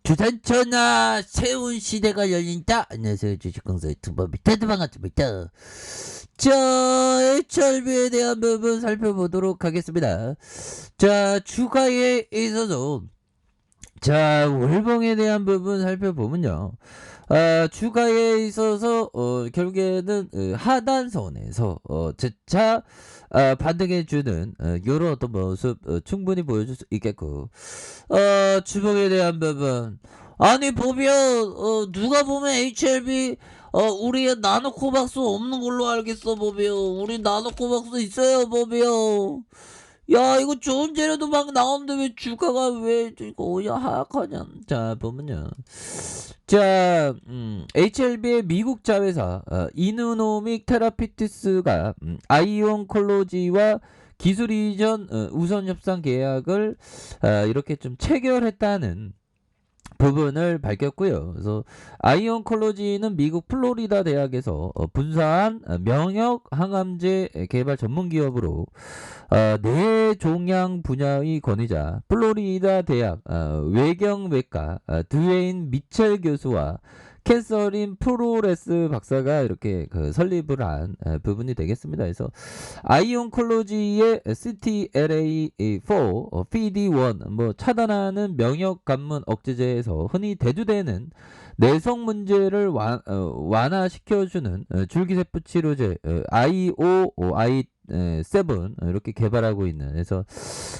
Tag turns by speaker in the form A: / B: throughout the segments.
A: 주산천하 새로운 시대가 열린다. 안녕하세요. 주식공사 유튜버 밑에도 반갑습니다. 자, HRB에 대한 부분 살펴보도록 하겠습니다. 자, 주가에 있어서 자, 월봉에 대한 부분 살펴보면요. 주가에 있어서 결국에는 하단선에서 재차 반등해주는 이런 어떤 모습 충분히 보여줄 수 있겠고, 주봉에 대한 부분, 아니 보면 누가 보면 HLB 우리 나노코박스 없는 걸로 알겠어. 보면 우리 나노코박스 있어요. 보면 야, 이거 좋은 재료도 막 나오는데 왜 주가가 왜 이거 하락하냐. 자, 보면요. 자, HLB의 미국 자회사 이누노믹 테라피티스가 아이온 콜로지와 기술 이전 우선 협상 계약을 이렇게 좀 체결했다는 부분을 밝혔고요. 그래서 아이온 콜로지는 미국 플로리다 대학에서 분사한 명역 항암제 개발 전문 기업으로 뇌종양 분야의 권위자 플로리다 대학 외경외과 드웨인 미첼 교수와 캐서린 프로레스 박사가 이렇게 설립을 한 부분이 되겠습니다. 그래서 아이온콜로지의 CTLA4 PD1 뭐 차단하는 명역 관문 억제제에서 흔히 대두되는 내성 문제를 완화시켜주는 줄기세포 치료제 I7 이렇게 개발하고 있는, 그래서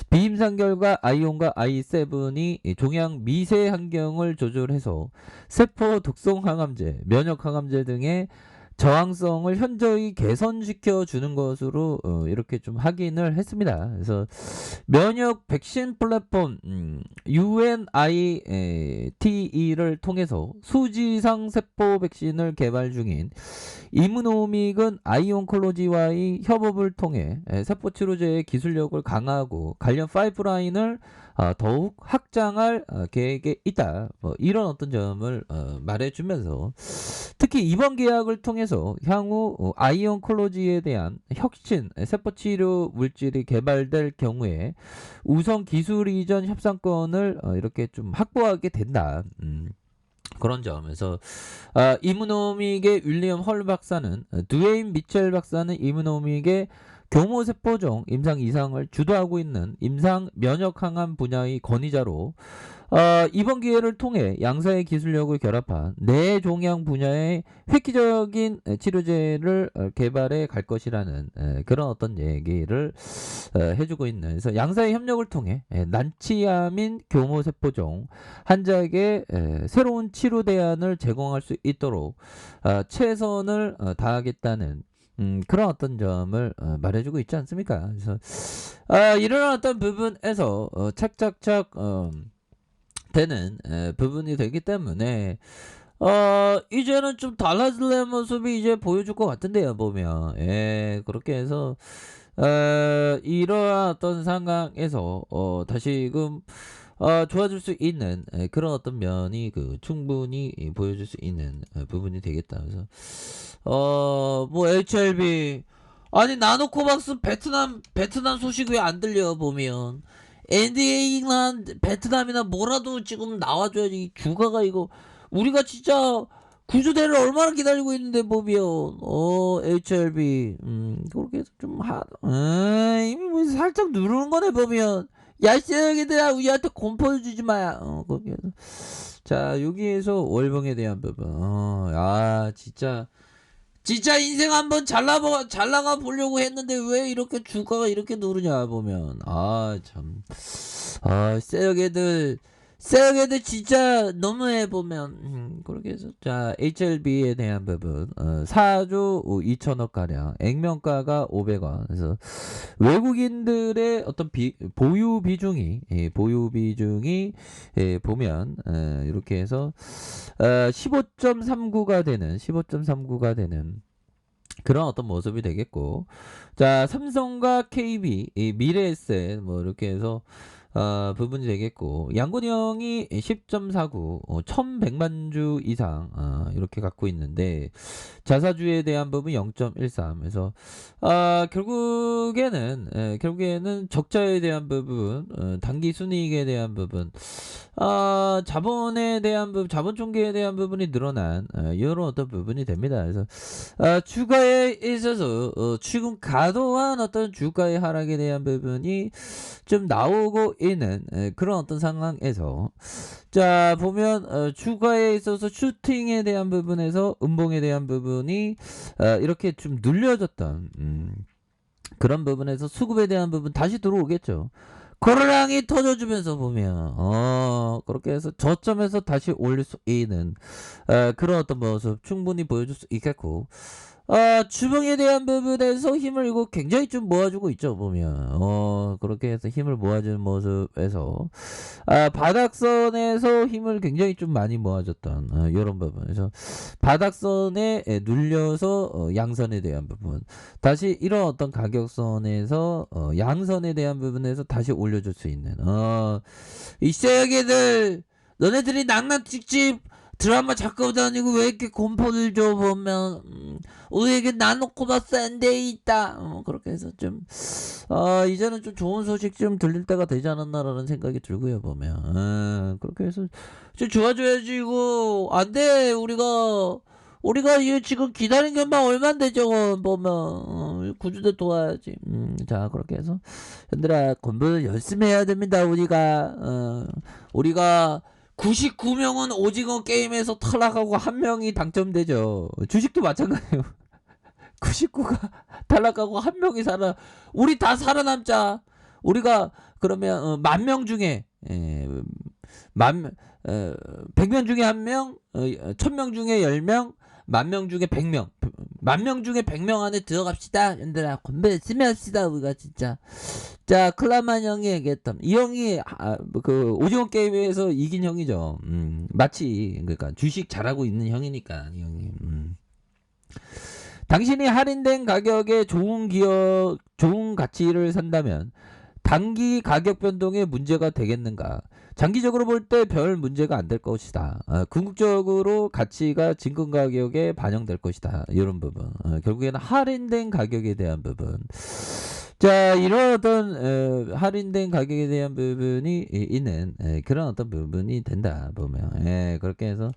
A: 비임상결과 아이온과 I7이 종양 미세 환경을 조절해서 세포 독성 항암제, 면역 항암제 등의 저항성을 현저히 개선시켜 주는 것으로 이렇게 좀 확인을 했습니다. 그래서 면역 백신 플랫폼 UNITE를 통해서 수지상 세포 백신을 개발 중인 이무노믹은 아이온콜로지와의 협업을 통해 세포 치료제의 기술력을 강화하고 관련 파이프라인을 더욱 확장할 계획에 있다. 뭐 이런 어떤 점을 말해주면서, 특히 이번 계약을 통해서 향후 아이온콜로지에 대한 혁신 세포치료 물질이 개발될 경우에 우선 기술 이전 협상권을 이렇게 좀 확보하게 된다. 그런 점에서 이무노믹의 윌리엄 헐 박사는 드웨인 미첼 박사는 이무노믹의 교모세포종 임상 이상을 주도하고 있는 임상 면역 항암 분야의 권위자로 이번 기회를 통해 양사의 기술력을 결합한 뇌종양 분야의 획기적인 치료제를 개발해 갈 것이라는 그런 어떤 얘기를 해주고 있는, 그래서 양사의 협력을 통해 난치암인 교모세포종 환자에게 새로운 치료 대안을 제공할 수 있도록 최선을 다하겠다는 그런 어떤 점을 말해주고 있지 않습니까? 그래서 이런 어떤 부분에서 착착착 되는 부분이 되기 때문에 이제는 좀 달라질 모습이 이제 보여줄 것 같은데요, 보면. 예, 그렇게 해서 이러한 어떤 상황에서 다시금 좋아질 수 있는 그런 어떤 면이 충분히 보여줄 수 있는 부분이 되겠다. 그래서 뭐 HLB, 아니 나노코박스 베트남 소식 왜 안 들려. 보면 NDA나 베트남이나 뭐라도 지금 나와줘야지. 주가가 이거 우리가 진짜 구조대를 얼마나 기다리고 있는데. 보면 HLB 그렇게 해서 좀 이미 뭐 살짝 누르는 거네. 보면 야, 쎄기들아 우리한테 공포 주지 마야. 거기에서 자, 여기에서 월봉에 대한 부분. 진짜 인생 한번 잘 나가 보려고 했는데 왜 이렇게 주가가 이렇게 누르냐. 보면 참 쎄역애들 진짜 너무해. 보면 그렇게 해서 자, HLB에 대한 부분 4조 2천억 가량, 액면가가 500원. 그래서 외국인들의 어떤 보유 비중이 보면 이렇게 해서 15.39가 되는 그런 어떤 모습이 되겠고, 자, 삼성과 KB, 미래에셋 뭐 이렇게 해서 부분이 되겠고, 양곤형이 10.49, 1100만 주 이상 이렇게 갖고 있는데, 자사주에 대한 부분 0.13. 그래서 결국에는 적자에 대한 부분, 단기 순이익에 대한 부분, 자본에 대한 부분, 자본 총계에 대한 부분이 늘어난 이런 어떤 부분이 됩니다. 그래서 주가에 있어서 최근 과도한 어떤 주가의 하락에 대한 부분이 좀 나오고 있는 그런 어떤 상황에서, 자 보면 주가에 있어서 슈팅에 대한 부분에서 음봉에 대한 부분이 이렇게 좀 눌려졌던 그런 부분에서 수급에 대한 부분 다시 들어오겠죠. 거래량이 터져주면서 보면 그렇게 해서 저점에서 다시 올릴 수 있는 그런 어떤 모습 충분히 보여줄 수 있겠고, 주봉에 대한 부분에서 힘을 이거 굉장히 좀 모아주고 있죠, 보면. 그렇게 해서 힘을 모아주는 모습에서, 바닥선에서 힘을 굉장히 좀 많이 모아줬던, 이런 부분에서, 바닥선에 눌려서, 양선에 대한 부분. 다시 이런 어떤 가격선에서, 양선에 대한 부분에서 다시 올려줄 수 있는, 이 쎄개들, 너네들이 낭낭찍찍 드라마 작가 다니고 왜 이렇게 공포를 줘 보면 우리에게 나놓고도 싼데 있다. 그렇게 해서 좀 이제는 좀 좋은 소식 좀 들릴 때가 되지 않았나라는 생각이 들고요, 보면. 그렇게 해서 좀 좋아져야지. 이거 안돼. 우리가 이 지금 기다린 게만 얼만데 저거 보면 구주대 도와야지. 자 그렇게 해서 얘들아 공부를 열심히 해야 됩니다. 우리가 99명은 오징어 게임에서 탈락하고 1명이 당첨되죠. 주식도 마찬가지예요. 99가 탈락하고 1명이 우리 다 살아남자. 우리가 그러면 10,000명 중에 100명 중에 1명, 1000명 중에 10명, 10,000명 중에 100명, 10,000명 중에 100명 안에 들어갑시다. 얘들아 공부 열심히 합시다. 우리가 진짜. 자 클라만 형이 얘기했던 이 형이 그 오징어 게임에서 이긴 형이죠. 마치 그러니까 주식 잘하고 있는 형이니까 이 형이. 당신이 할인된 가격에 좋은 가치를 산다면 단기 가격 변동에 문제가 되겠는가? 장기적으로 볼 때 별 문제가 안 될 것이다. 궁극적으로 가치가 진급 가격에 반영될 것이다. 이런 부분. 결국에는 할인된 가격에 대한 부분. 자 이런 어떤 할인된 가격에 대한 부분이 있는 그런 어떤 부분이 된다 보면, 그렇게 해서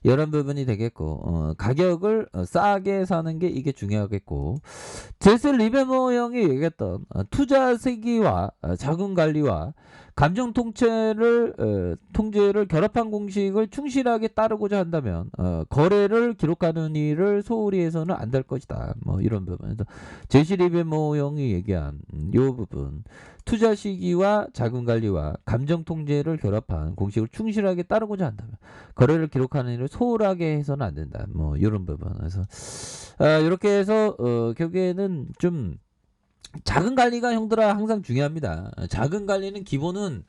A: 이런 부분이 되겠고, 가격을 싸게 사는 게 이게 중요하겠고, 제스 리베모 형이 얘기했던 투자 세기와 자금 관리와 감정 통제를 결합한 공식을 충실하게 따르고자 한다면 거래를 기록하는 일을 소홀히 해서는 안 될 것이다. 뭐 이런 부분에서 제시 리베모 형이 얘기한 이 부분, 투자 시기와 자금 관리와 감정 통제를 결합한 공식을 충실하게 따르고자 한다면 거래를 기록하는 일을 소홀하게 해서는 안 된다. 뭐 이런 부분에서 이렇게 해서 결국에는 좀 자금 관리가 형들아 항상 중요합니다. 자금 관리는 기본은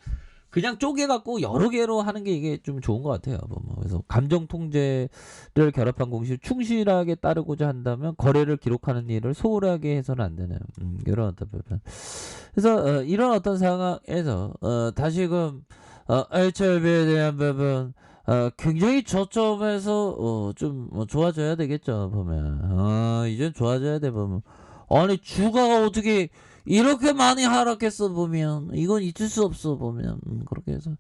A: 그냥 쪼개갖고 여러 개로 하는 게 이게 좀 좋은 것 같아요. 그래서 감정 통제를 결합한 공식을 충실하게 따르고자 한다면 거래를 기록하는 일을 소홀하게 해서는 안 되는 이런 어떤 부분. 그래서 이런 어떤 상황에서 다시금 HLB에 대한 부분 굉장히 저점에서 좀 좋아져야 되겠죠. 보면 이제 좋아져야 돼. 보면 아니 주가가 어떻게 이렇게 많이 하락했어. 보면 이건 잊을 수 없어. 보면 그렇게 해서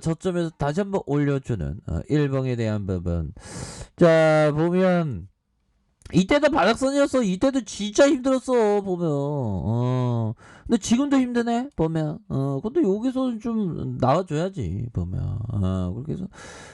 A: 저점에서 다시 한번 올려주는 일봉에 대한 부분. 자 보면 이때도 바닥선이었어. 이때도 진짜 힘들었어. 보면 근데 지금도 힘드네. 보면 근데 여기서는 좀 나와줘야지. 보면 그렇게 해서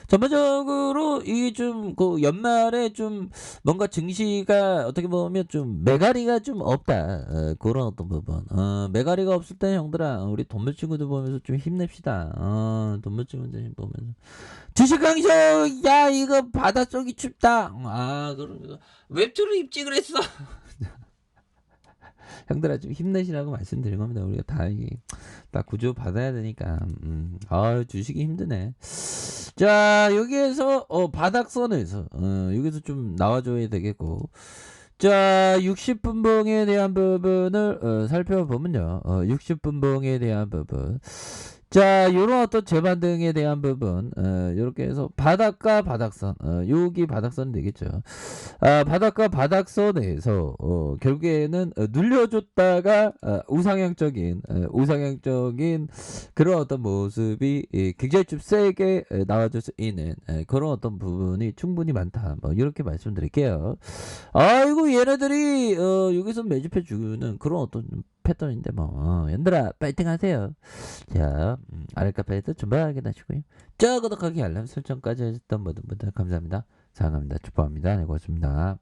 A: 전반적으로 이게 좀 그 연말에 좀 뭔가 증시가 어떻게 보면 좀 매가리가 좀 없다. 그런 어떤 부분. 매가리가 없을 때 형들아 우리 돈물 친구들 보면서 좀 힘냅시다. 돈물 친구들 보면서 주식 강쇼 야 이거 바다 쪽이 춥다. 그런 거 웹툰을 입지 그랬어. 형들아 좀 힘내시라고 말씀드린 겁니다. 우리가 다 구조 받아야 되니까. 주식이 힘드네. 자 여기에서 바닥선에서 여기서 좀 나와줘야 되겠고, 자, 60분봉에 대한 부분을 살펴보면요. 60분봉에 대한 부분. 자, 요런 어떤 재반 등에 대한 부분, 요렇게 해서 바닥과 바닥선, 여기 바닥선 되겠죠. 바닥과 바닥선에서, 결국에는, 눌려줬다가, 우상향적인 그런 어떤 모습이 굉장히 좀 세게 나와줄 수 있는 그런 어떤 부분이 충분히 많다. 뭐, 이렇게 말씀드릴게요. 아이고, 얘네들이, 여기서 매집해주는 그런 어떤 패턴인데, 뭐, 얘들아, 파이팅 하세요. 자, 아랫가 페이지 준비 확인하시고요. 저 구독하기 알람 설정까지 해줬던 모든 분들 감사합니다. 사랑합니다. 축복합니다. 네, 고맙습니다.